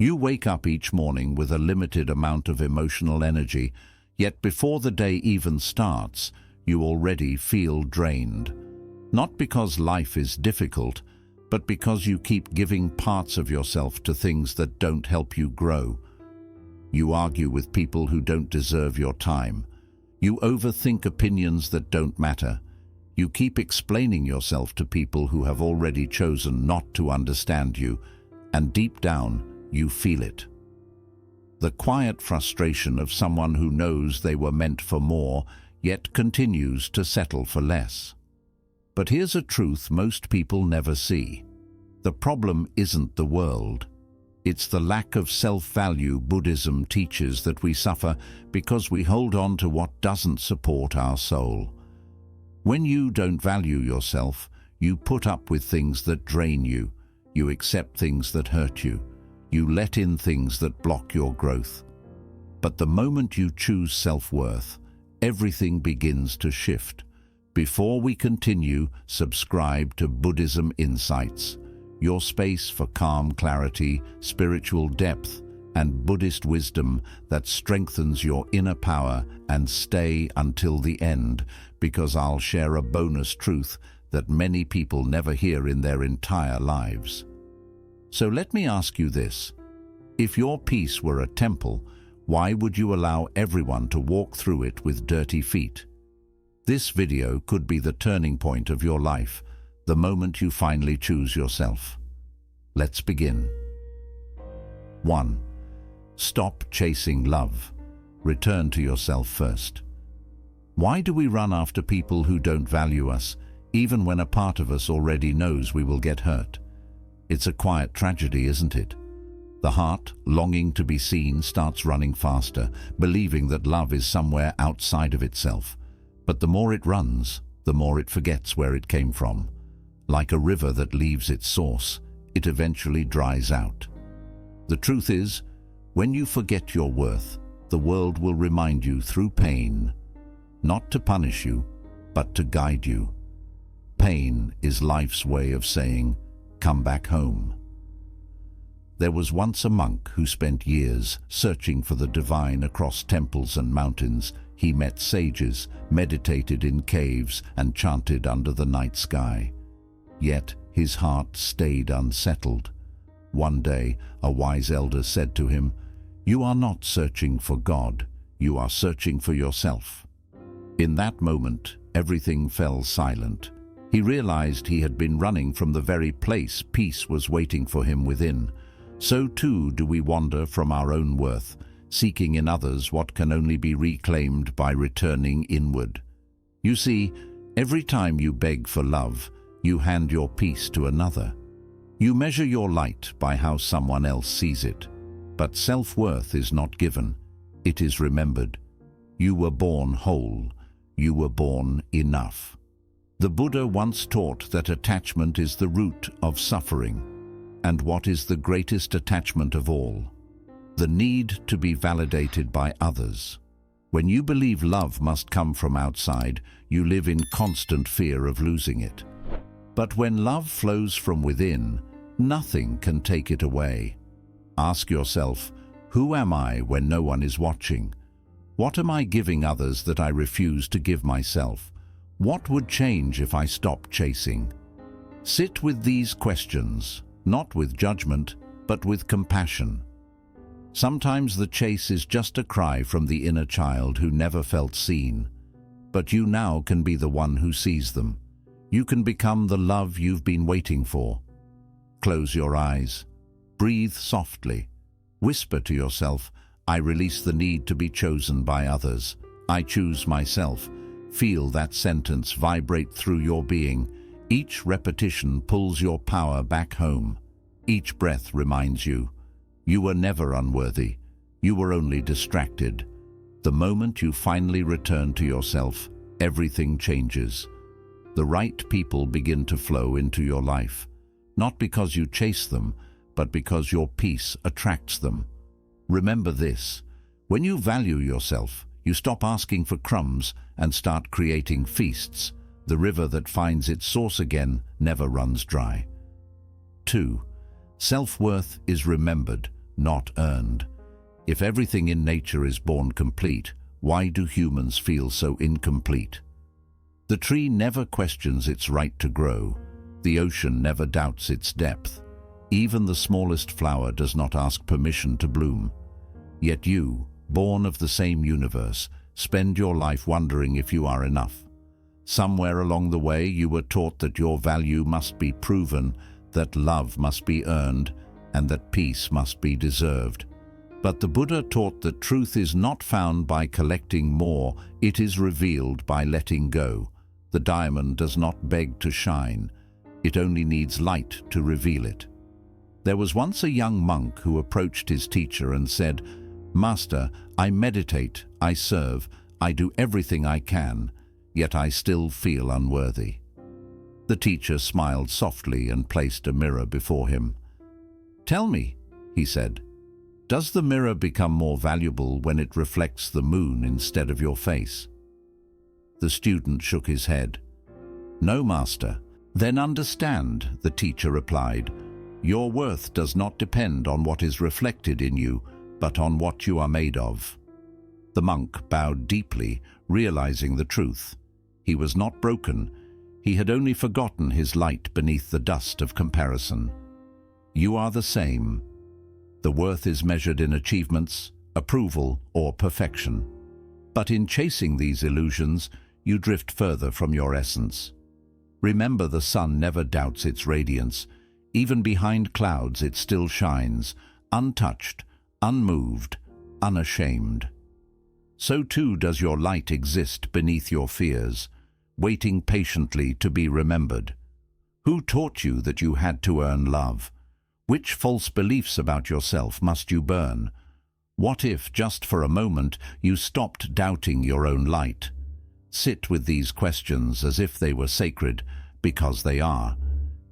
You wake up each morning with a limited amount of emotional energy, yet before the day even starts, you already feel drained. Not because life is difficult, but because you keep giving parts of yourself to things that don't help you grow. You argue with people who don't deserve your time. You overthink opinions that don't matter. You keep explaining yourself to people who have already chosen not to understand you, and deep down, you feel it. The quiet frustration of someone who knows they were meant for more, yet continues to settle for less. But here's a truth most people never see. The problem isn't the world. It's the lack of self-value Buddhism teaches that we suffer because we hold on to what doesn't support our soul. When you don't value yourself, you put up with things that drain you. You accept things that hurt you. You let in things that block your growth. But the moment you choose self-worth, everything begins to shift. Before we continue, subscribe to Buddhism Insights, your space for calm clarity, spiritual depth, and Buddhist wisdom that strengthens your inner power. And stay until the end, because I'll share a bonus truth that many people never hear in their entire lives. So let me ask you this. If your peace were a temple, why would you allow everyone to walk through it with dirty feet? This video could be the turning point of your life, the moment you finally choose yourself. Let's begin. 1. Stop chasing love. Return to yourself first. Why do we run after people who don't value us, even when a part of us already knows we will get hurt? It's a quiet tragedy, isn't it? The heart, longing to be seen, starts running faster, believing that love is somewhere outside of itself. But the more it runs, the more it forgets where it came from. Like a river that leaves its source, it eventually dries out. The truth is, when you forget your worth, the world will remind you through pain, not to punish you, but to guide you. Pain is life's way of saying, "Come back home." There was once a monk who spent years searching for the divine across temples and mountains. He met sages, meditated in caves, and chanted under the night sky. Yet his heart stayed unsettled. One day, a wise elder said to him, "You are not searching for God, you are searching for yourself." In that moment, everything fell silent. He realized he had been running from the very place peace was waiting for him within. So too do we wander from our own worth, seeking in others what can only be reclaimed by returning inward. You see, every time you beg for love, you hand your peace to another. You measure your light by how someone else sees it. But self-worth is not given, it is remembered. You were born whole, you were born enough. The Buddha once taught that attachment is the root of suffering. And what is the greatest attachment of all? The need to be validated by others. When you believe love must come from outside, you live in constant fear of losing it. But when love flows from within, nothing can take it away. Ask yourself, who am I when no one is watching? What am I giving others that I refuse to give myself? What would change if I stopped chasing? Sit with these questions, not with judgment, but with compassion. Sometimes the chase is just a cry from the inner child who never felt seen. But you now can be the one who sees them. You can become the love you've been waiting for. Close your eyes. Breathe softly. Whisper to yourself, "I release the need to be chosen by others. I choose myself." Feel that sentence vibrate through your being. Each repetition pulls your power back home. Each breath reminds you, you were never unworthy. You were only distracted. The moment you finally return to yourself, everything changes. The right people begin to flow into your life, not because you chase them, but because your peace attracts them. Remember this, when you value yourself, you stop asking for crumbs and start creating feasts. The river that finds its source again never runs dry. 2. Self-worth is remembered, not earned. If everything in nature is born complete, why do humans feel so incomplete? The tree never questions its right to grow. The ocean never doubts its depth. Even the smallest flower does not ask permission to bloom. Yet you, born of the same universe, spend your life wondering if you are enough. Somewhere along the way you were taught that your value must be proven, that love must be earned, and that peace must be deserved. But the Buddha taught that truth is not found by collecting more, it is revealed by letting go. The diamond does not beg to shine, it only needs light to reveal it. There was once a young monk who approached his teacher and said, "Master, I meditate, I serve, I do everything I can, yet I still feel unworthy." The teacher smiled softly and placed a mirror before him. "Tell me," he said, "does the mirror become more valuable when it reflects the moon instead of your face?" The student shook his head. "No, master." "Then understand," the teacher replied, "your worth does not depend on what is reflected in you, but on what you are made of." The monk bowed deeply, realizing the truth. He was not broken. He had only forgotten his light beneath the dust of comparison. You are the same. The worth is measured in achievements, approval, or perfection. But in chasing these illusions, you drift further from your essence. Remember, the sun never doubts its radiance. Even behind clouds it still shines, untouched, unmoved, unashamed. So too does your light exist beneath your fears, waiting patiently to be remembered. Who taught you that you had to earn love? Which false beliefs about yourself must you burn? What if, just for a moment, you stopped doubting your own light? Sit with these questions as if they were sacred, because they are.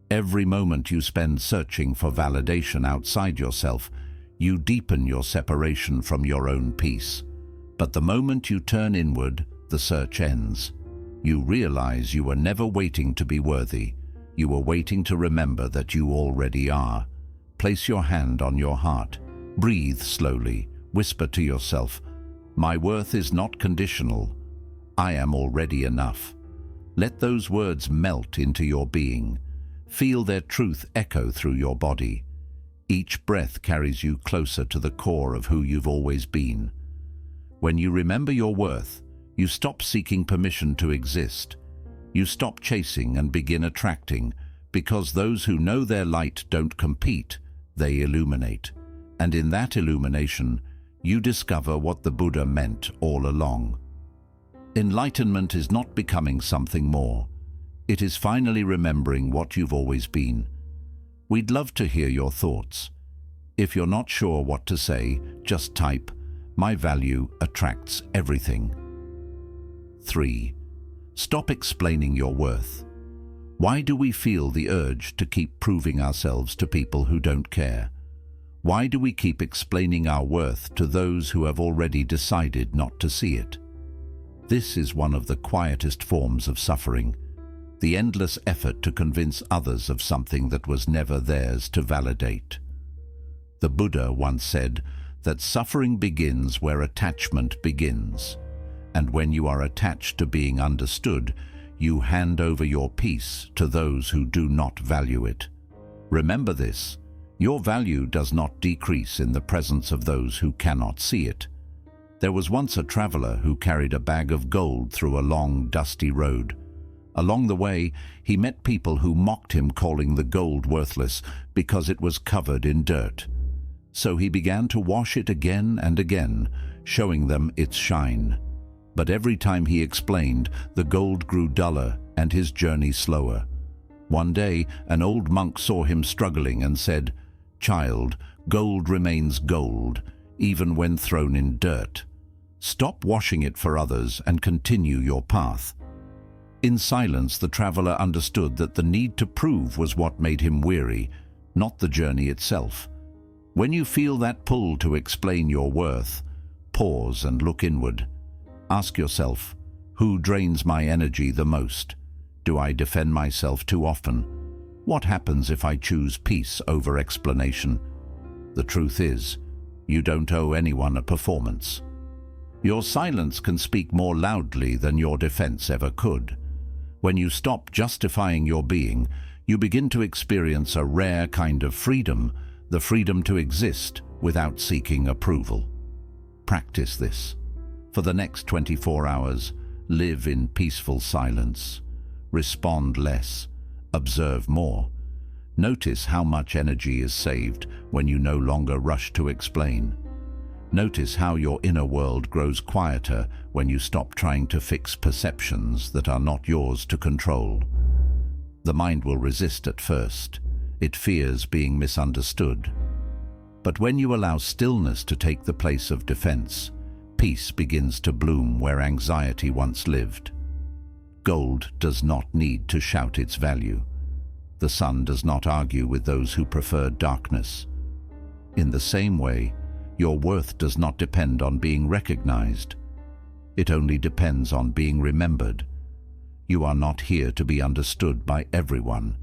Every moment you spend searching for validation outside yourself, you deepen your separation from your own peace. But the moment you turn inward, the search ends. You realize you were never waiting to be worthy. You were waiting to remember that you already are. Place your hand on your heart. Breathe slowly. Whisper to yourself, "My worth is not conditional. I am already enough." Let those words melt into your being. Feel their truth echo through your body. Each breath carries you closer to the core of who you've always been. When you remember your worth, you stop seeking permission to exist. You stop chasing and begin attracting, because those who know their light don't compete, they illuminate. And in that illumination, you discover what the Buddha meant all along. Enlightenment is not becoming something more. It is finally remembering what you've always been. We'd love to hear your thoughts. If you're not sure what to say, just type, "My value attracts everything." 3. Stop explaining your worth. Why do we feel the urge to keep proving ourselves to people who don't care? Why do we keep explaining our worth to those who have already decided not to see it? This is one of the quietest forms of suffering, the endless effort to convince others of something that was never theirs to validate. The Buddha once said that suffering begins where attachment begins, and when you are attached to being understood, you hand over your peace to those who do not value it. Remember this, your value does not decrease in the presence of those who cannot see it. There was once a traveler who carried a bag of gold through a long, dusty road. Along the way, he met people who mocked him, calling the gold worthless because it was covered in dirt. So he began to wash it again and again, showing them its shine. But every time he explained, the gold grew duller and his journey slower. One day, an old monk saw him struggling and said, "Child, gold remains gold, even when thrown in dirt. Stop washing it for others and continue your path." In silence, the traveler understood that the need to prove was what made him weary, not the journey itself. When you feel that pull to explain your worth, pause and look inward. Ask yourself, who drains my energy the most? Do I defend myself too often? What happens if I choose peace over explanation? The truth is, you don't owe anyone a performance. Your silence can speak more loudly than your defense ever could. When you stop justifying your being, you begin to experience a rare kind of freedom, the freedom to exist without seeking approval. Practice this. For the next 24 hours, live in peaceful silence. Respond less. Observe more. Notice how much energy is saved when you no longer rush to explain. Notice how your inner world grows quieter when you stop trying to fix perceptions that are not yours to control. The mind will resist at first. It fears being misunderstood. But when you allow stillness to take the place of defense, peace begins to bloom where anxiety once lived. Gold does not need to shout its value. The sun does not argue with those who prefer darkness. In the same way, your worth does not depend on being recognized. It only depends on being remembered. You are not here to be understood by everyone.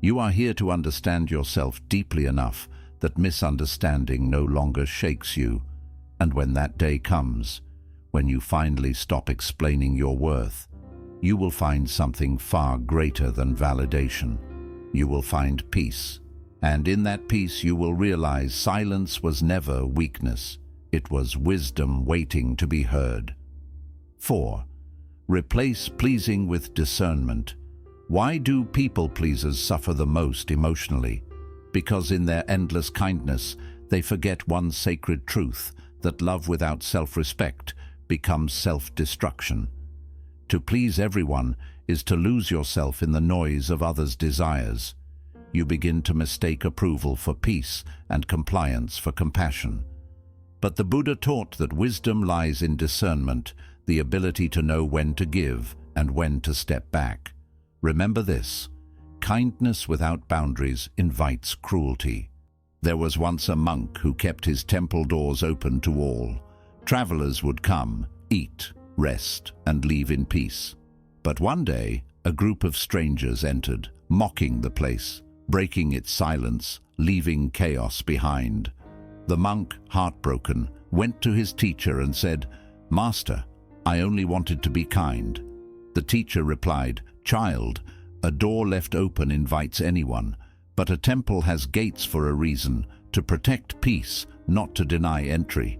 You are here to understand yourself deeply enough that misunderstanding no longer shakes you. And when that day comes, when you finally stop explaining your worth, you will find something far greater than validation. You will find peace. And in that peace you will realize silence was never weakness. It was wisdom waiting to be heard. 4. Replace pleasing with discernment. Why do people-pleasers suffer the most emotionally? Because in their endless kindness, they forget one sacred truth, that love without self-respect becomes self-destruction. To please everyone is to lose yourself in the noise of others' desires. You begin to mistake approval for peace and compliance for compassion. But the Buddha taught that wisdom lies in discernment, the ability to know when to give and when to step back. Remember this: kindness without boundaries invites cruelty. There was once a monk who kept his temple doors open to all. Travelers would come, eat, rest, and leave in peace. But one day, a group of strangers entered, mocking the place, breaking its silence, leaving chaos behind. The monk, heartbroken, went to his teacher and said, "Master, I only wanted to be kind." The teacher replied, "Child, a door left open invites anyone, but a temple has gates for a reason, to protect peace, not to deny entry."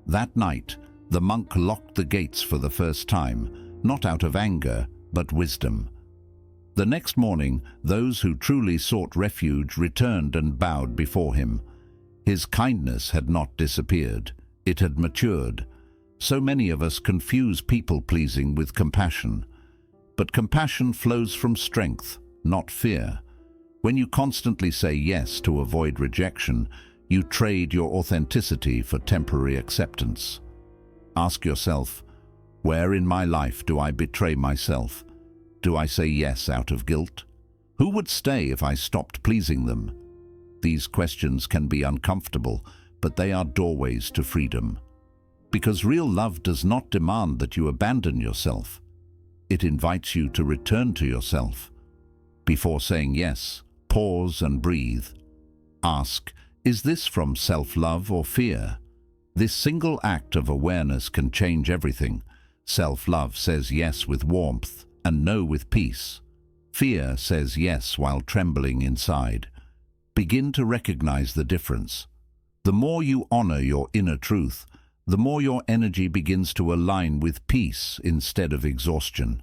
That night, the monk locked the gates for the first time, not out of anger, but wisdom. The next morning, those who truly sought refuge returned and bowed before him. His kindness had not disappeared. It had matured. So many of us confuse people-pleasing with compassion. But compassion flows from strength, not fear. When you constantly say yes to avoid rejection, you trade your authenticity for temporary acceptance. Ask yourself, where in my life do I betray myself? Do I say yes out of guilt? Who would stay if I stopped pleasing them? These questions can be uncomfortable, but they are doorways to freedom. Because real love does not demand that you abandon yourself. It invites you to return to yourself. Before saying yes, pause and breathe. Ask, is this from self-love or fear? This single act of awareness can change everything. Self-love says yes with warmth and no with peace. Fear says yes while trembling inside. Begin to recognize the difference. The more you honor your inner truth, the more your energy begins to align with peace instead of exhaustion.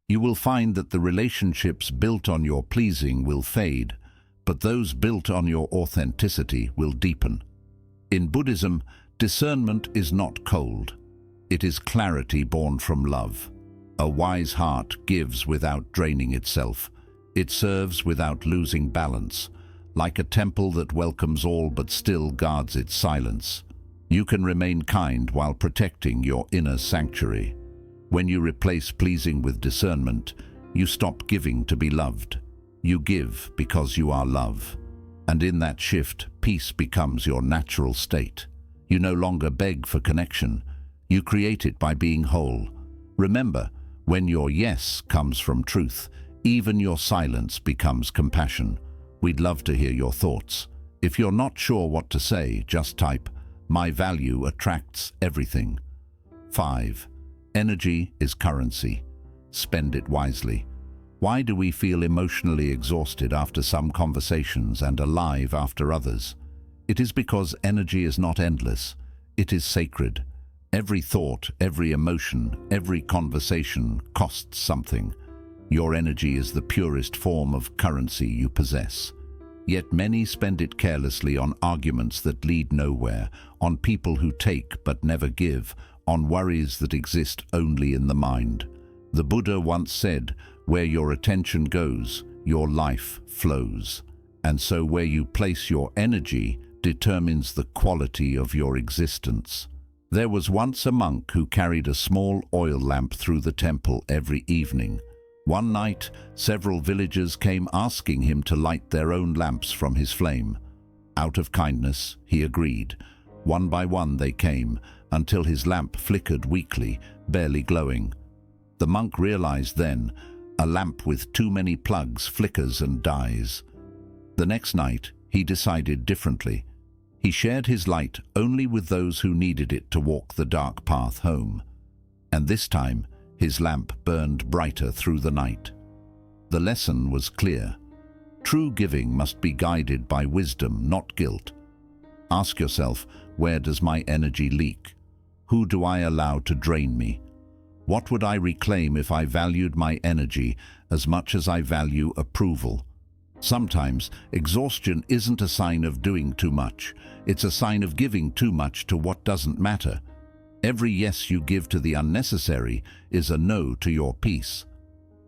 You will find that the relationships built on your pleasing will fade, but those built on your authenticity will deepen. In Buddhism, discernment is not cold. It is clarity born from love. A wise heart gives without draining itself. It serves without losing balance, like a temple that welcomes all but still guards its silence. You can remain kind while protecting your inner sanctuary. When you replace pleasing with discernment, you stop giving to be loved. You give because you are love. And in that shift, peace becomes your natural state. You no longer beg for connection. You create it by being whole. Remember, when your yes comes from truth, even your silence becomes compassion. We'd love to hear your thoughts. If you're not sure what to say, just type, "My value attracts everything." 5. Energy is currency. Spend it wisely. Why do we feel emotionally exhausted after some conversations and alive after others? It is because energy is not endless. It is sacred. Every thought, every emotion, every conversation costs something. Your energy is the purest form of currency you possess. Yet many spend it carelessly on arguments that lead nowhere, on people who take but never give, on worries that exist only in the mind. The Buddha once said, "Where your attention goes, your life flows." And so where you place your energy determines the quality of your existence. There was once a monk who carried a small oil lamp through the temple every evening. One night, several villagers came asking him to light their own lamps from his flame. Out of kindness, he agreed. One by one they came, until his lamp flickered weakly, barely glowing. The monk realized then, a lamp with too many plugs flickers and dies. The next night, he decided differently. He shared his light only with those who needed it to walk the dark path home. And this time, his lamp burned brighter through the night. The lesson was clear. True giving must be guided by wisdom, not guilt. Ask yourself, where does my energy leak? Who do I allow to drain me? What would I reclaim if I valued my energy as much as I value approval? Sometimes, exhaustion isn't a sign of doing too much. It's a sign of giving too much to what doesn't matter. Every yes you give to the unnecessary is a no to your peace.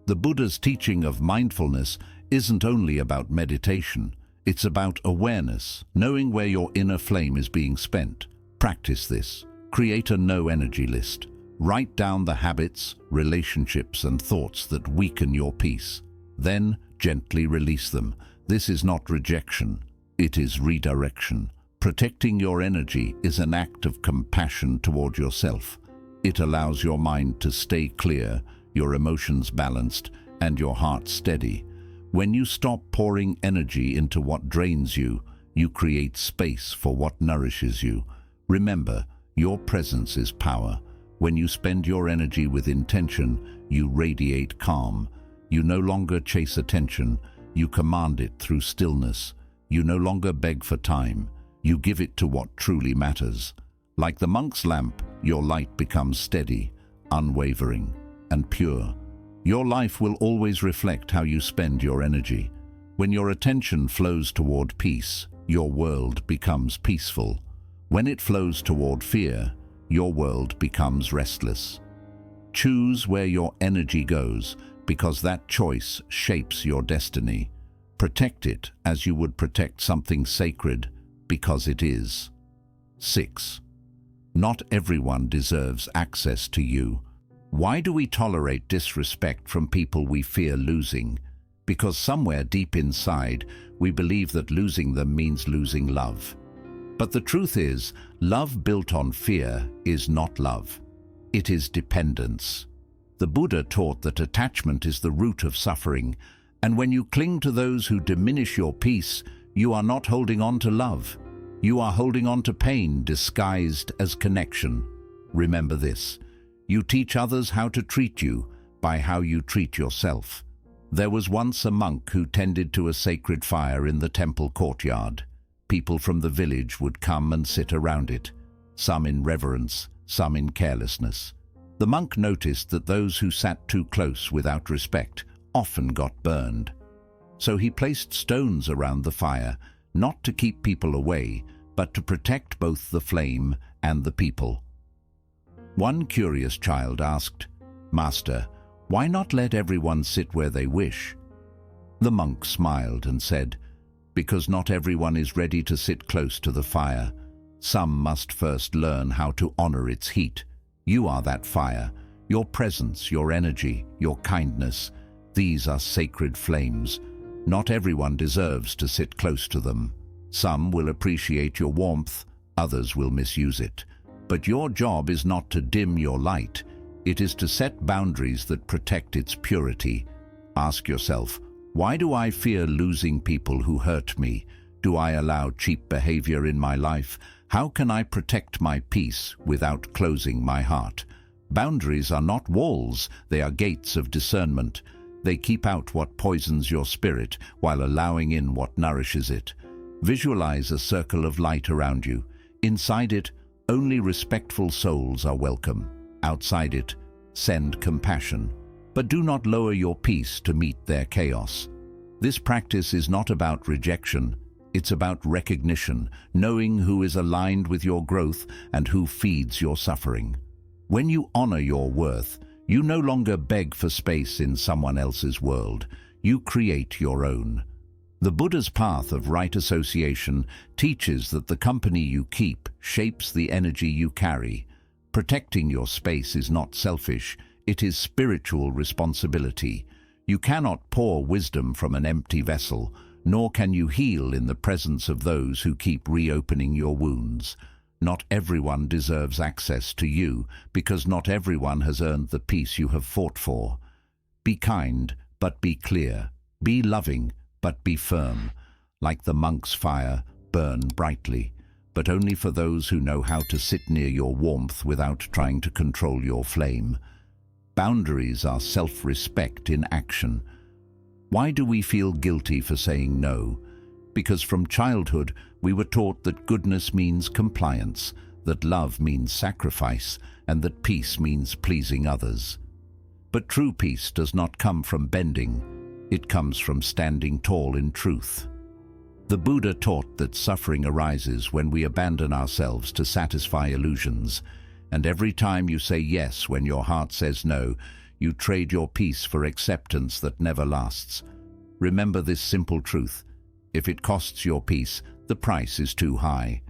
The Buddha's teaching of mindfulness isn't only about meditation. It's about awareness, knowing where your inner flame is being spent. Practice this. Create a no-energy list. Write down the habits, relationships, and thoughts that weaken your peace. Then, gently release them. This is not rejection. It is redirection. Protecting your energy is an act of compassion toward yourself. It allows your mind to stay clear, your emotions balanced, and your heart steady. When you stop pouring energy into what drains you, you create space for what nourishes you. Remember, your presence is power. When you spend your energy with intention, you radiate calm. You no longer chase attention, you command it through stillness. You no longer beg for time. You give it to what truly matters. Like the monk's lamp, your light becomes steady, unwavering, and pure. Your life will always reflect how you spend your energy. When your attention flows toward peace, your world becomes peaceful. When it flows toward fear, your world becomes restless. Choose where your energy goes, because that choice shapes your destiny. Protect it as you would protect something sacred, because it is. 6. Not everyone deserves access to you. Why do we tolerate disrespect from people we fear losing? Because somewhere deep inside, we believe that losing them means losing love. But the truth is, love built on fear is not love. It is dependence. The Buddha taught that attachment is the root of suffering, and when you cling to those who diminish your peace, you are not holding on to love. You are holding on to pain disguised as connection. Remember this. You teach others how to treat you by how you treat yourself. There was once a monk who tended to a sacred fire in the temple courtyard. People from the village would come and sit around it, some in reverence, some in carelessness. The monk noticed that those who sat too close without respect often got burned. So he placed stones around the fire, not to keep people away, but to protect both the flame and the people. One curious child asked, "Master, why not let everyone sit where they wish?" The monk smiled and said, "Because not everyone is ready to sit close to the fire. Some must first learn how to honor its heat. You are that fire. Your presence, your energy, your kindness, these are sacred flames. Not everyone deserves to sit close to them. Some will appreciate your warmth, others will misuse it. But your job is not to dim your light. It is to set boundaries that protect its purity. Ask yourself, why do I fear losing people who hurt me? Do I allow cheap behavior in my life? How can I protect my peace without closing my heart? Boundaries are not walls, they are gates of discernment. They keep out what poisons your spirit while allowing in what nourishes it. Visualize a circle of light around you. Inside it, only respectful souls are welcome. Outside it, send compassion. But do not lower your peace to meet their chaos. This practice is not about rejection. It's about recognition, knowing who is aligned with your growth and who feeds your suffering. When you honor your worth, you no longer beg for space in someone else's world. You create your own. The Buddha's path of right association teaches that the company you keep shapes the energy you carry. Protecting your space is not selfish, it is spiritual responsibility. You cannot pour wisdom from an empty vessel, nor can you heal in the presence of those who keep reopening your wounds. Not everyone deserves access to you, because not everyone has earned the peace you have fought for. Be kind, but be clear. Be loving, but be firm. Like the monk's fire, burn brightly, but only for those who know how to sit near your warmth without trying to control your flame. Boundaries are self-respect in action. Why do we feel guilty for saying no? Because from childhood, we were taught that goodness means compliance, that love means sacrifice, and that peace means pleasing others. But true peace does not come from bending. It comes from standing tall in truth. The Buddha taught that suffering arises when we abandon ourselves to satisfy illusions, and every time you say yes when your heart says no, you trade your peace for acceptance that never lasts. Remember this simple truth. If it costs your peace, the price is too high.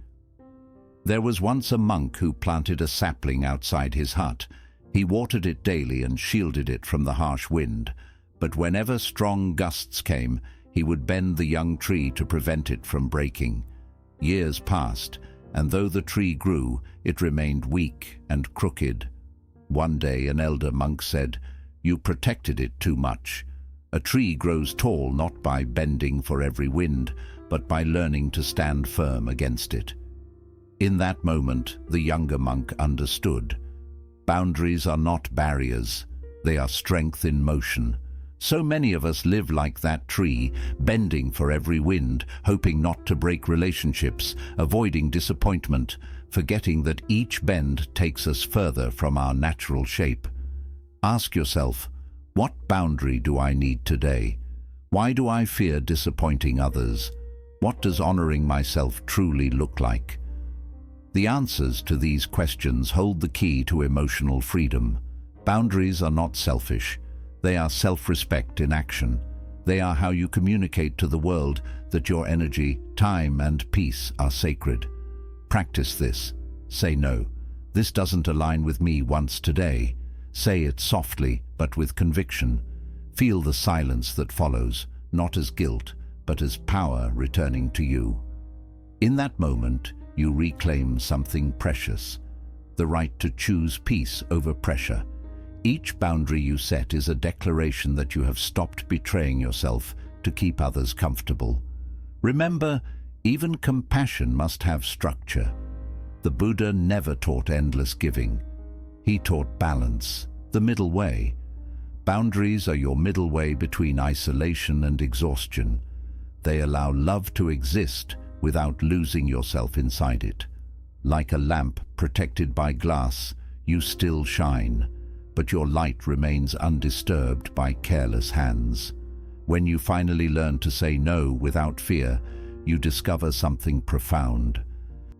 There was once a monk who planted a sapling outside his hut. He watered it daily and shielded it from the harsh wind. But whenever strong gusts came, he would bend the young tree to prevent it from breaking. Years passed, and though the tree grew, it remained weak and crooked. One day an elder monk said, "You protected it too much. A tree grows tall not by bending for every wind, but by learning to stand firm against it." In that moment, the younger monk understood. Boundaries are not barriers, they are strength in motion. So many of us live like that tree, bending for every wind, hoping not to break relationships, avoiding disappointment, forgetting that each bend takes us further from our natural shape. Ask yourself, what boundary do I need today? Why do I fear disappointing others? What does honoring myself truly look like? The answers to these questions hold the key to emotional freedom. Boundaries are not selfish. They are self-respect in action. They are how you communicate to the world that your energy, time, and peace are sacred. Practice this. Say no. This doesn't align with me once today. Say it softly, but with conviction. Feel the silence that follows, not as guilt, but as power returning to you. In that moment, you reclaim something precious, the right to choose peace over pressure. Each boundary you set is a declaration that you have stopped betraying yourself to keep others comfortable. Remember, even compassion must have structure. The Buddha never taught endless giving. He taught balance, the middle way. Boundaries are your middle way between isolation and exhaustion. They allow love to exist without losing yourself inside it. Like a lamp protected by glass, you still shine, but your light remains undisturbed by careless hands. When you finally learn to say no without fear, you discover something profound.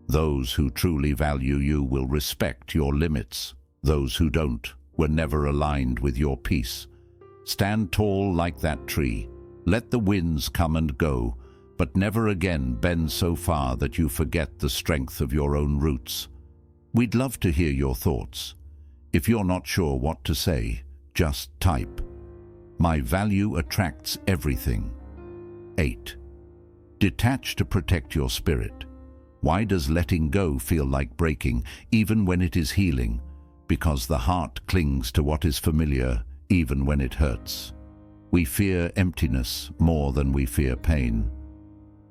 Those who truly value you will respect your limits. Those who don't were never aligned with your peace. Stand tall like that tree. Let the winds come and go, but never again bend so far that you forget the strength of your own roots. We'd love to hear your thoughts. If you're not sure what to say, just type. My value attracts everything. 8. Detach to protect your spirit. Why does letting go feel like breaking, even when it is healing? Because the heart clings to what is familiar, even when it hurts. We fear emptiness more than we fear pain.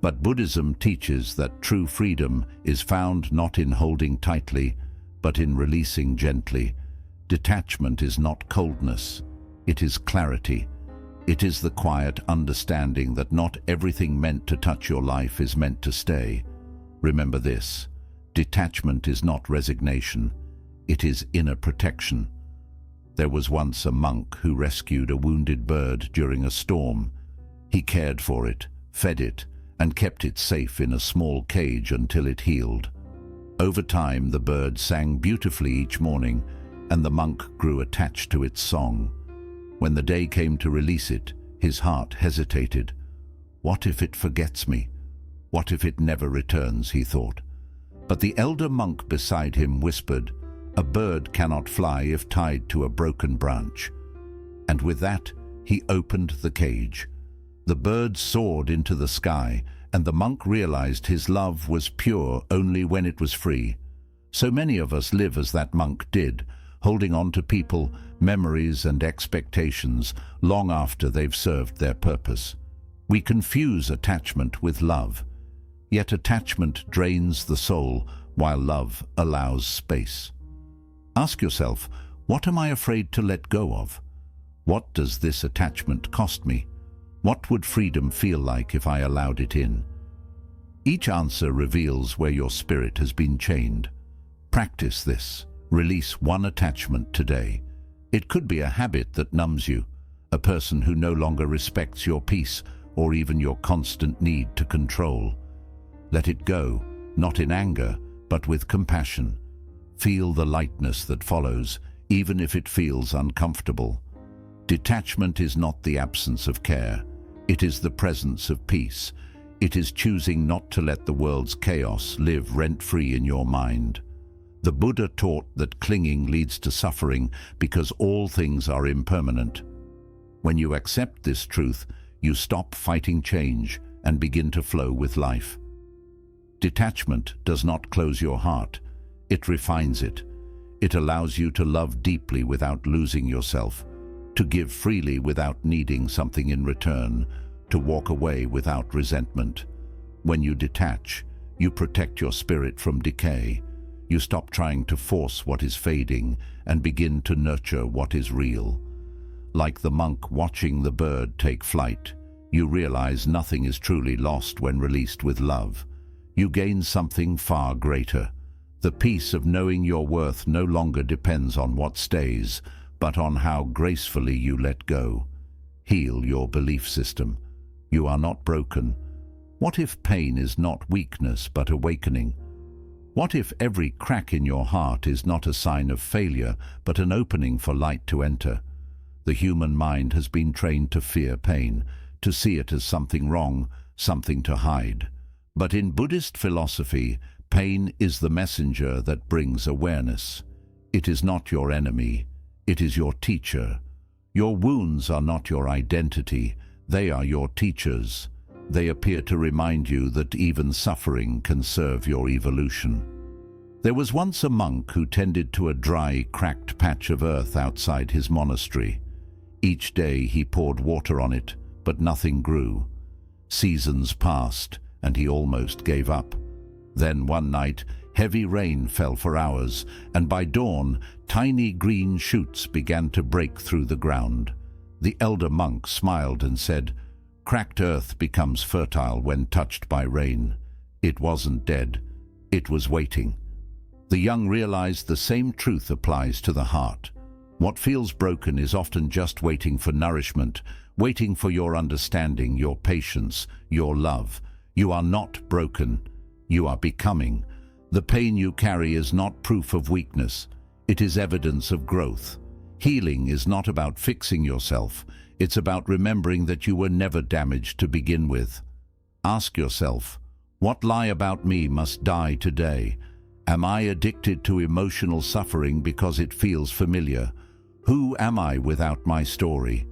But Buddhism teaches that true freedom is found not in holding tightly, but in releasing gently. Detachment is not coldness, it is clarity. It is the quiet understanding that not everything meant to touch your life is meant to stay. Remember this: detachment is not resignation, it is inner protection. There was once a monk who rescued a wounded bird during a storm. He cared for it, fed it, and kept it safe in a small cage until it healed. Over time, the bird sang beautifully each morning, and the monk grew attached to its song. When the day came to release it, his heart hesitated. What if it forgets me? What if it never returns, he thought. But the elder monk beside him whispered, "A bird cannot fly if tied to a broken branch." And with that, he opened the cage. The bird soared into the sky, and the monk realized his love was pure only when it was free. So many of us live as that monk did, holding on to people, memories and expectations long after they've served their purpose. We confuse attachment with love. Yet attachment drains the soul, while love allows space. Ask yourself, what am I afraid to let go of? What does this attachment cost me? What would freedom feel like if I allowed it in? Each answer reveals where your spirit has been chained. Practice this. Release one attachment today. It could be a habit that numbs you, a person who no longer respects your peace or even your constant need to control. Let it go, not in anger, but with compassion. Feel the lightness that follows, even if it feels uncomfortable. Detachment is not the absence of care. It is the presence of peace. It is choosing not to let the world's chaos live rent-free in your mind. The Buddha taught that clinging leads to suffering because all things are impermanent. When you accept this truth, you stop fighting change and begin to flow with life. Detachment does not close your heart. It refines it. It allows you to love deeply without losing yourself, to give freely without needing something in return, to walk away without resentment. When you detach, you protect your spirit from decay. You stop trying to force what is fading and begin to nurture what is real. Like the monk watching the bird take flight, you realize nothing is truly lost when released with love. You gain something far greater. The peace of knowing your worth no longer depends on what stays, but on how gracefully you let go. Heal your belief system. You are not broken. What if pain is not weakness but awakening? What if every crack in your heart is not a sign of failure but an opening for light to enter? The human mind has been trained to fear pain, to see it as something wrong, something to hide. But in Buddhist philosophy, pain is the messenger that brings awareness. It is not your enemy. It is your teacher. Your wounds are not your identity. They are your teachers. They appear to remind you that even suffering can serve your evolution. There was once a monk who tended to a dry, cracked patch of earth outside his monastery. Each day he poured water on it, but nothing grew. Seasons passed, and he almost gave up. Then one night, heavy rain fell for hours, and by dawn, tiny green shoots began to break through the ground. The elder monk smiled and said, "Cracked earth becomes fertile when touched by rain." It wasn't dead. It was waiting. The young realized the same truth applies to the heart. What feels broken is often just waiting for nourishment, waiting for your understanding, your patience, your love. You are not broken. You are becoming. The pain you carry is not proof of weakness. It is evidence of growth. Healing is not about fixing yourself. It's about remembering that you were never damaged to begin with. Ask yourself, what lie about me must die today? Am I addicted to emotional suffering because it feels familiar? Who am I without my story?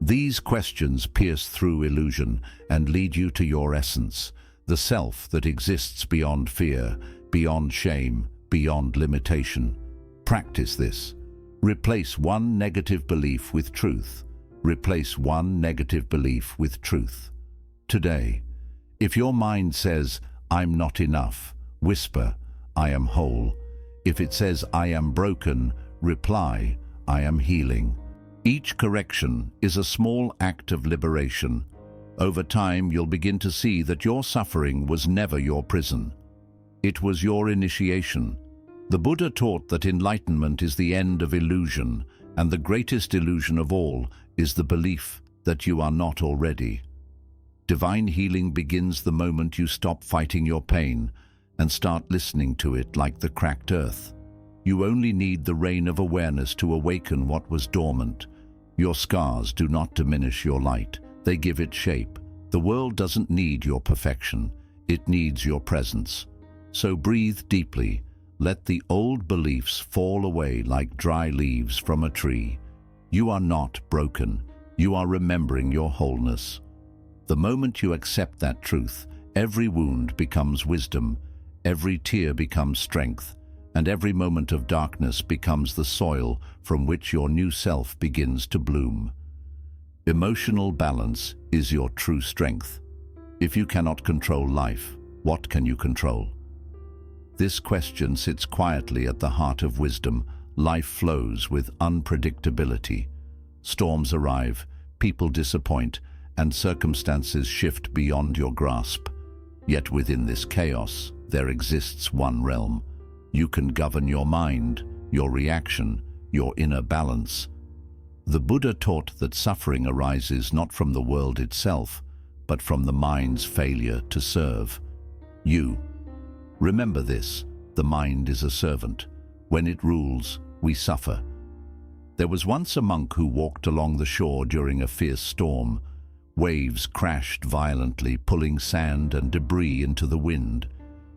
These questions pierce through illusion and lead you to your essence, the self that exists beyond fear, beyond shame, beyond limitation. Practice this. Replace one negative belief with truth. Replace one negative belief with truth. Today, If your mind says, "I'm not enough," whisper, "I am whole." If it says, "I am broken," reply, "I am healing." Each correction is a small act of liberation. Over time, you'll begin to see that your suffering was never your prison. It was your initiation. The Buddha taught that enlightenment is the end of illusion, and the greatest illusion of all is the belief that you are not already. Divine healing begins the moment you stop fighting your pain and start listening to it like the cracked earth. You only need the rain of awareness to awaken what was dormant. Your scars do not diminish your light, they give it shape. The world doesn't need your perfection, it needs your presence. So breathe deeply, let the old beliefs fall away like dry leaves from a tree. You are not broken, you are remembering your wholeness. The moment you accept that truth, every wound becomes wisdom, every tear becomes strength, and every moment of darkness becomes the soil from which your new self begins to bloom. Emotional balance is your true strength. If you cannot control life, what can you control? This question sits quietly at the heart of wisdom. Life flows with unpredictability. Storms arrive, people disappoint, and circumstances shift beyond your grasp. Yet within this chaos, there exists one realm. You can govern your mind, your reaction, your inner balance. The Buddha taught that suffering arises not from the world itself, but from the mind's failure to serve. Remember this, the mind is a servant. When it rules, we suffer. There was once a monk who walked along the shore during a fierce storm. Waves crashed violently, pulling sand and debris into the wind.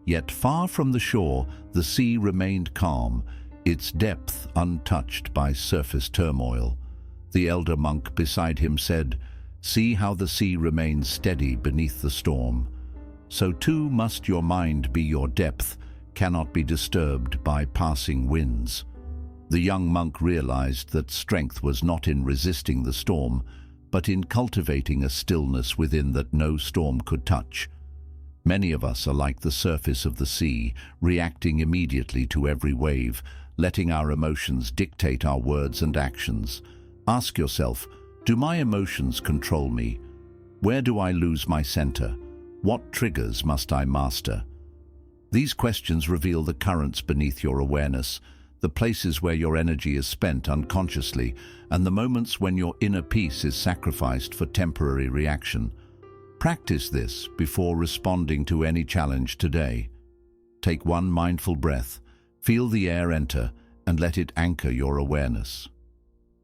Yet far from the shore, the sea remained calm, its depth untouched by surface turmoil. The elder monk beside him said, "See how the sea remains steady beneath the storm. So too must your mind be your depth, cannot be disturbed by passing winds." The young monk realized that strength was not in resisting the storm, but in cultivating a stillness within that no storm could touch. Many of us are like the surface of the sea, reacting immediately to every wave, letting our emotions dictate our words and actions. Ask yourself, do my emotions control me? Where do I lose my center? What triggers must I master? These questions reveal the currents beneath your awareness, the places where your energy is spent unconsciously, and the moments when your inner peace is sacrificed for temporary reaction. Practice this before responding to any challenge today. Take one mindful breath, feel the air enter, and let it anchor your awareness.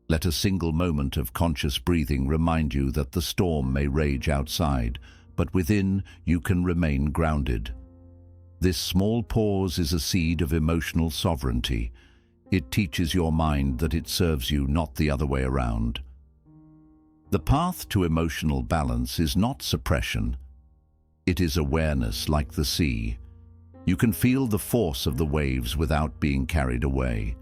Let a single moment of conscious breathing remind you that the storm may rage outside, but within you can remain grounded. This small pause is a seed of emotional sovereignty. It teaches your mind that it serves you, not the other way around. The path to emotional balance is not suppression. It is awareness like the sea. You can feel the force of the waves without being carried away.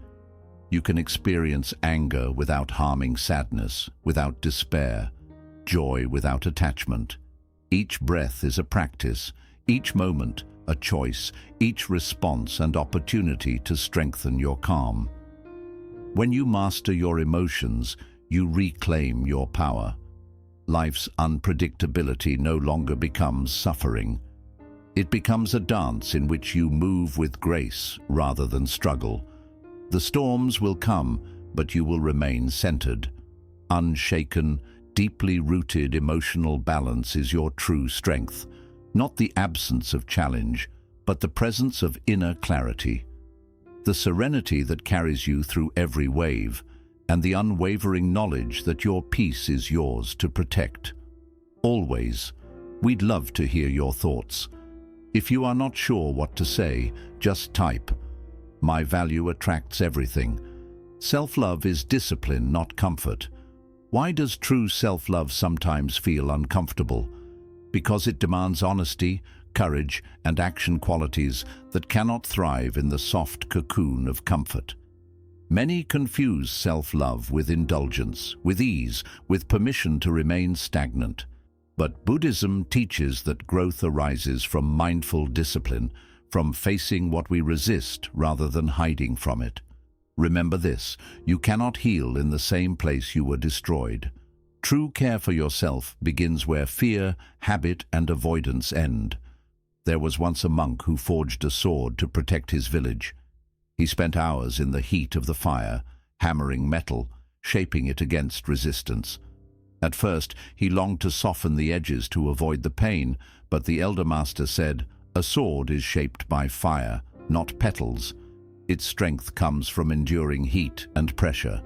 You can experience anger without harming sadness, without despair, joy without attachment. Each breath is a practice, each moment a choice, each response an opportunity to strengthen your calm. When you master your emotions, you reclaim your power. Life's unpredictability no longer becomes suffering. It becomes a dance in which you move with grace rather than struggle. The storms will come, but you will remain centered. Unshaken, deeply rooted emotional balance is your true strength. Not the absence of challenge, but the presence of inner clarity. The serenity that carries you through every wave, and the unwavering knowledge that your peace is yours to protect. Always, we'd love to hear your thoughts. If you are not sure what to say, just type, "My value attracts everything." Self-love is discipline, not comfort. Why does true self-love sometimes feel uncomfortable? Because it demands honesty, courage, and action qualities that cannot thrive in the soft cocoon of comfort. Many confuse self-love with indulgence, with ease, with permission to remain stagnant. But Buddhism teaches that growth arises from mindful discipline, from facing what we resist rather than hiding from it. Remember this: you cannot heal in the same place you were destroyed. True care for yourself begins where fear, habit, and avoidance end. There was once a monk who forged a sword to protect his village. He spent hours in the heat of the fire, hammering metal, shaping it against resistance. At first, he longed to soften the edges to avoid the pain, but the elder master said, "A sword is shaped by fire, not petals. Its strength comes from enduring heat and pressure."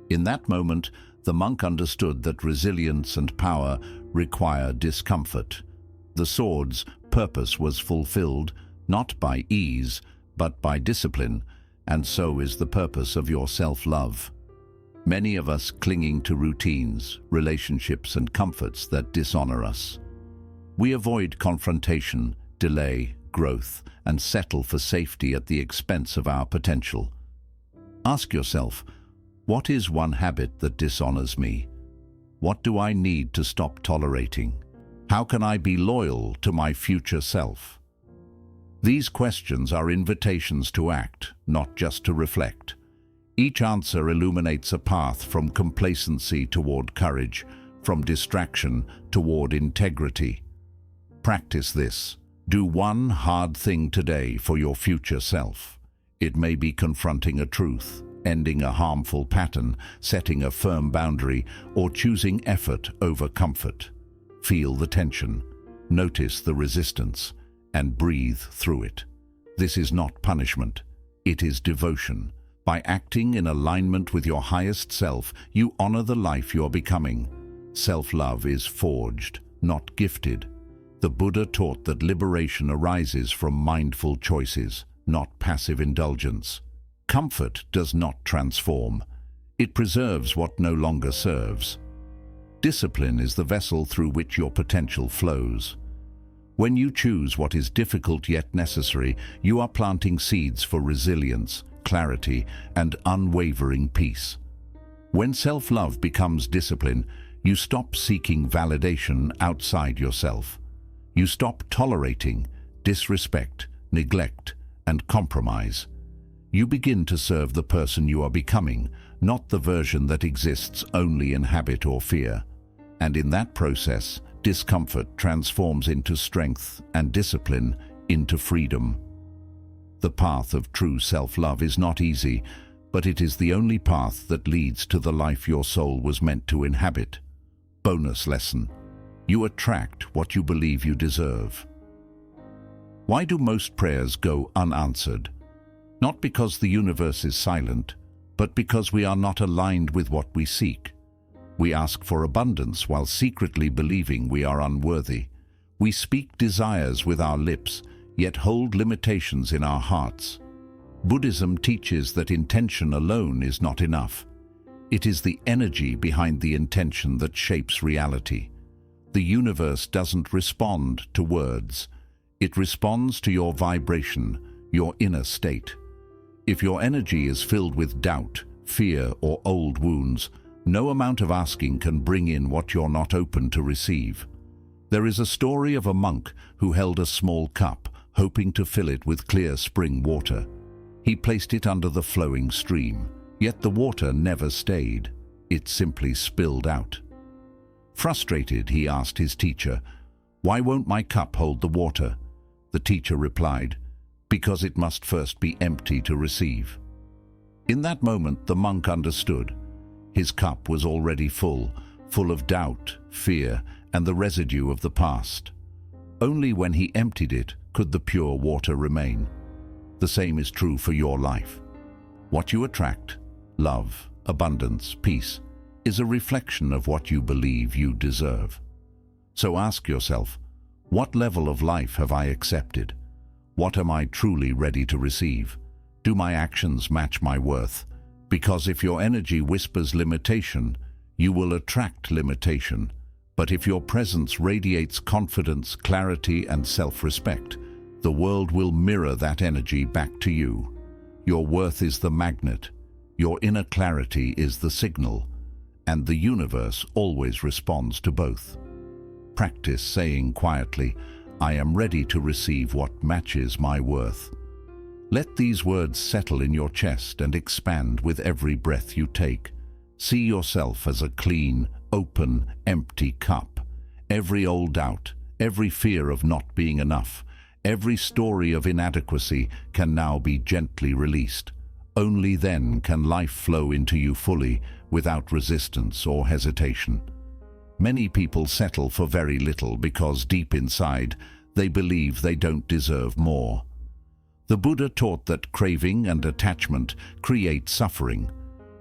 In that moment, the monk understood that resilience and power require discomfort. The sword's purpose was fulfilled, not by ease, but by discipline, and so is the purpose of your self-love. Many of us clinging to routines, relationships, and comforts that dishonor us. We avoid confrontation, delay growth, and settle for safety at the expense of our potential. Ask yourself, what is one habit that dishonors me? What do I need to stop tolerating? How can I be loyal to my future self? These questions are invitations to act, not just to reflect. Each answer illuminates a path from complacency toward courage, from distraction toward integrity. Practice this. Do one hard thing today for your future self. It may be confronting a truth, ending a harmful pattern, setting a firm boundary, or choosing effort over comfort. Feel the tension, notice the resistance, and breathe through it. This is not punishment, it is devotion. By acting in alignment with your highest self, you honor the life you're becoming. Self-love is forged, not gifted. The Buddha taught that liberation arises from mindful choices, not passive indulgence. Comfort does not transform. It preserves what no longer serves. Discipline is the vessel through which your potential flows. When you choose what is difficult yet necessary, you are planting seeds for resilience, clarity, and unwavering peace. When self-love becomes discipline, you stop seeking validation outside yourself. You stop tolerating disrespect, neglect, and compromise. You begin to serve the person you are becoming, not the version that exists only in habit or fear. And in that process, discomfort transforms into strength and discipline into freedom. The path of true self-love is not easy, but it is the only path that leads to the life your soul was meant to inhabit. Bonus lesson: you attract what you believe you deserve. Why do most prayers go unanswered? Not because the universe is silent, but because we are not aligned with what we seek. We ask for abundance while secretly believing we are unworthy. We speak desires with our lips, yet hold limitations in our hearts. Buddhism teaches that intention alone is not enough. It is the energy behind the intention that shapes reality. The universe doesn't respond to words. It responds to your vibration, your inner state. If your energy is filled with doubt, fear, or old wounds, no amount of asking can bring in what you're not open to receive. There is a story of a monk who held a small cup, hoping to fill it with clear spring water. He placed it under the flowing stream, yet the water never stayed. It simply spilled out. Frustrated, he asked his teacher, "Why won't my cup hold the water?" The teacher replied, "Because it must first be empty to receive." In that moment, the monk understood. His cup was already full of doubt, fear, and the residue of the past. Only when he emptied it could the pure water remain. The same is true for your life. What you attract, love, abundance, peace, is a reflection of what you believe you deserve. So ask yourself, what level of life have I accepted? What am I truly ready to receive? Do my actions match my worth? Because if your energy whispers limitation, you will attract limitation. But if your presence radiates confidence, clarity, and self-respect, the world will mirror that energy back to you. Your worth is the magnet. Your inner clarity is the signal. And the universe always responds to both. Practice saying quietly, "I am ready to receive what matches my worth." Let these words settle in your chest and expand with every breath you take. See yourself as a clean, open, empty cup. Every old doubt, every fear of not being enough, every story of inadequacy can now be gently released. Only then can life flow into you fully, without resistance or hesitation. Many people settle for very little because deep inside they believe they don't deserve more. The Buddha taught that craving and attachment create suffering,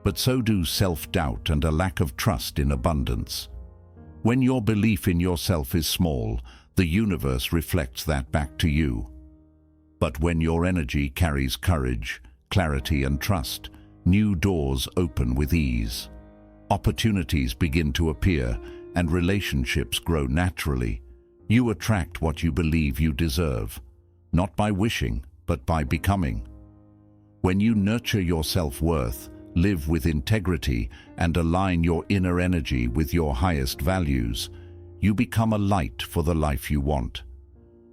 but so do self-doubt and a lack of trust in abundance. When your belief in yourself is small, the universe reflects that back to you. But when your energy carries courage, clarity and trust, new doors open with ease. Opportunities begin to appear and relationships grow naturally. You attract what you believe you deserve, not by wishing, but by becoming. When you nurture your self-worth, live with integrity, and align your inner energy with your highest values, you become a light for the life you want.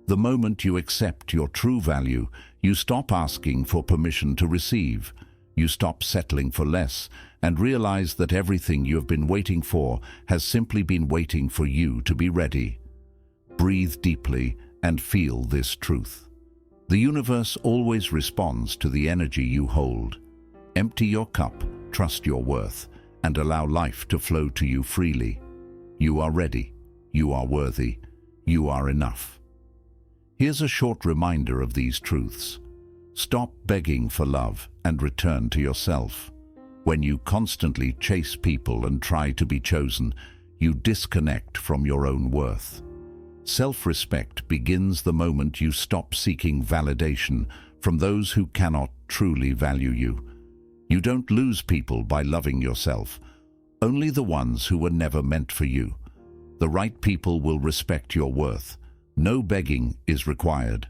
The moment you accept your true value, you stop asking for permission to receive. You stop settling for less and realize that everything you have been waiting for has simply been waiting for you to be ready. Breathe deeply and feel this truth. The universe always responds to the energy you hold. Empty your cup, trust your worth, and allow life to flow to you freely. You are ready. You are worthy. You are enough. Here's a short reminder of these truths. Stop begging for love and return to yourself. When you constantly chase people and try to be chosen, you disconnect from your own worth. Self-respect begins the moment you stop seeking validation from those who cannot truly value you. You don't lose people by loving yourself, only the ones who were never meant for you. The right people will respect your worth. No begging is required.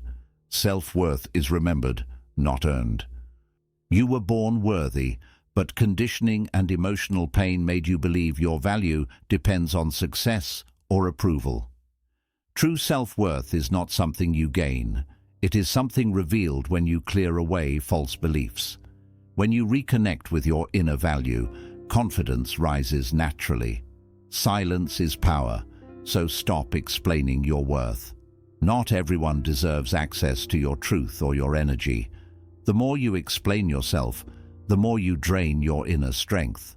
Self-worth is remembered, not earned. You were born worthy, but conditioning and emotional pain made you believe your value depends on success or approval. True self-worth is not something you gain. It is something revealed when you clear away false beliefs. When you reconnect with your inner value, confidence rises naturally. Silence is power, so stop explaining your worth. Not everyone deserves access to your truth or your energy. The more you explain yourself, the more you drain your inner strength.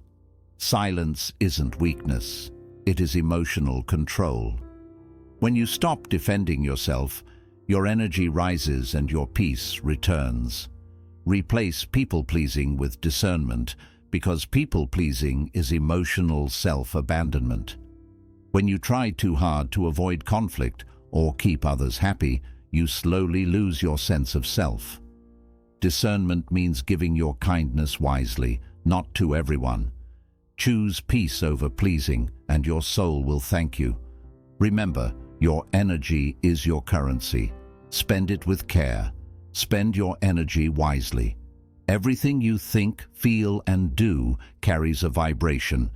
Silence isn't weakness, it is emotional control. When you stop defending yourself, your energy rises and your peace returns. Replace people-pleasing with discernment, because people-pleasing is emotional self-abandonment. When you try too hard to avoid conflict or keep others happy, you slowly lose your sense of self. Discernment means giving your kindness wisely, not to everyone. Choose peace over pleasing, and your soul will thank you. Remember, your energy is your currency. Spend it with care. Spend your energy wisely. Everything you think, feel, and do carries a vibration,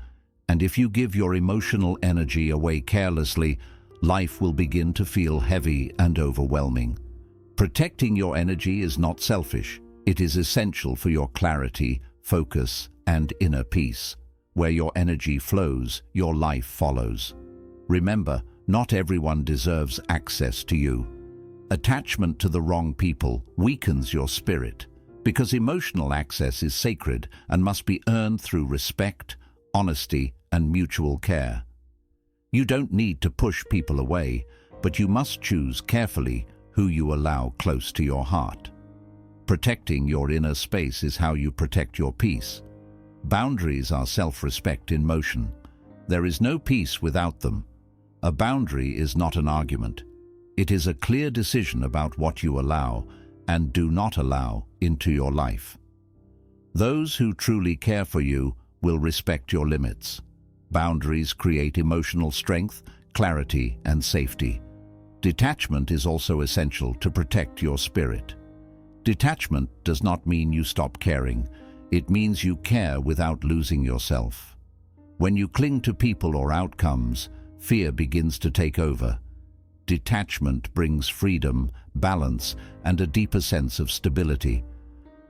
and if you give your emotional energy away carelessly, life will begin to feel heavy and overwhelming. Protecting your energy is not selfish. It is essential for your clarity, focus, and inner peace. Where your energy flows, your life follows. Remember, not everyone deserves access to you. Attachment to the wrong people weakens your spirit, because emotional access is sacred and must be earned through respect, honesty, and mutual care. You don't need to push people away, but you must choose carefully who you allow close to your heart. Protecting your inner space is how you protect your peace. Boundaries are self-respect in motion. There is no peace without them. A boundary is not an argument. It is a clear decision about what you allow and do not allow into your life. Those who truly care for you will respect your limits. Boundaries create emotional strength, clarity, and safety. Detachment is also essential to protect your spirit. Detachment does not mean you stop caring. It means you care without losing yourself. When you cling to people or outcomes, fear begins to take over. Detachment brings freedom, balance, and a deeper sense of stability.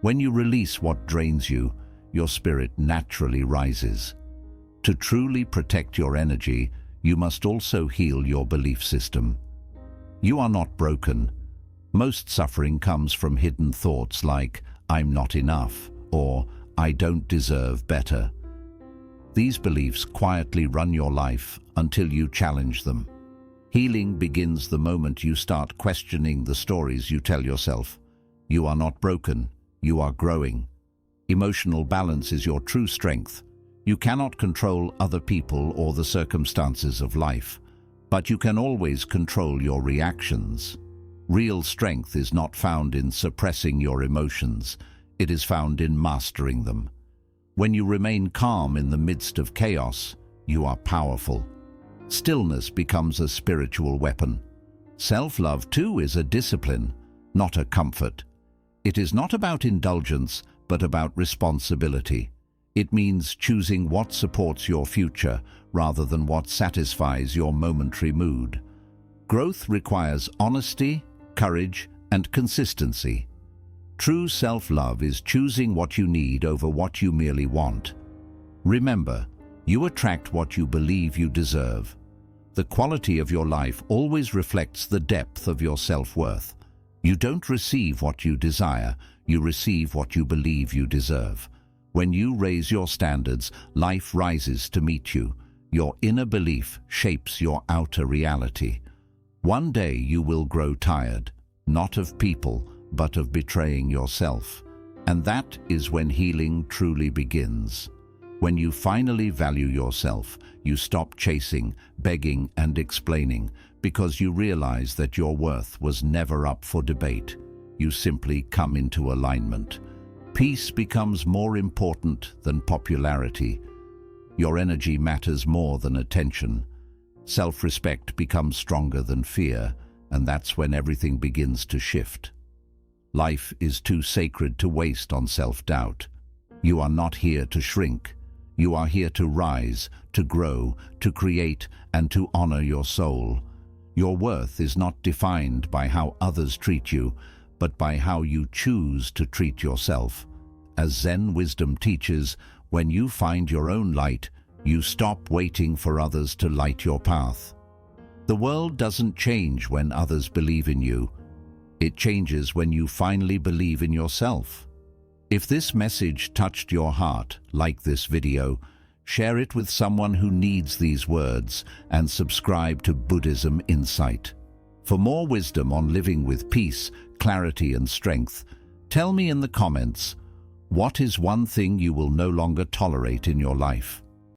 When you release what drains you, your spirit naturally rises. To truly protect your energy, you must also heal your belief system. You are not broken. Most suffering comes from hidden thoughts like, "I'm not enough," or "I don't deserve better." These beliefs quietly run your life until you challenge them. Healing begins the moment you start questioning the stories you tell yourself. You are not broken, you are growing. Emotional balance is your true strength. You cannot control other people or the circumstances of life, but you can always control your reactions. Real strength is not found in suppressing your emotions, it is found in mastering them. When you remain calm in the midst of chaos, you are powerful. Stillness becomes a spiritual weapon. Self-love too is a discipline, not a comfort. It is not about indulgence, but about responsibility. It means choosing what supports your future rather than what satisfies your momentary mood. Growth requires honesty, courage, and consistency. True self-love is choosing what you need over what you merely want. Remember, you attract what you believe you deserve. The quality of your life always reflects the depth of your self-worth. You don't receive what you desire, you receive what you believe you deserve. When you raise your standards, life rises to meet you. Your inner belief shapes your outer reality. One day you will grow tired, not of people, but of betraying yourself. And that is when healing truly begins. When you finally value yourself, you stop chasing, begging, and explaining, because you realize that your worth was never up for debate. You simply come into alignment. Peace becomes more important than popularity. Your energy matters more than attention. Self-respect becomes stronger than fear, and that's when everything begins to shift. Life is too sacred to waste on self-doubt. You are not here to shrink. You are here to rise, to grow, to create, and to honor your soul. Your worth is not defined by how others treat you, but by how you choose to treat yourself. As Zen wisdom teaches, when you find your own light, you stop waiting for others to light your path. The world doesn't change when others believe in you. It changes when you finally believe in yourself. If this message touched your heart, like this video, share it with someone who needs these words, and subscribe to Buddhism Insight. For more wisdom on living with peace, clarity, and strength, tell me in the comments, what is one thing you will no longer tolerate in your life?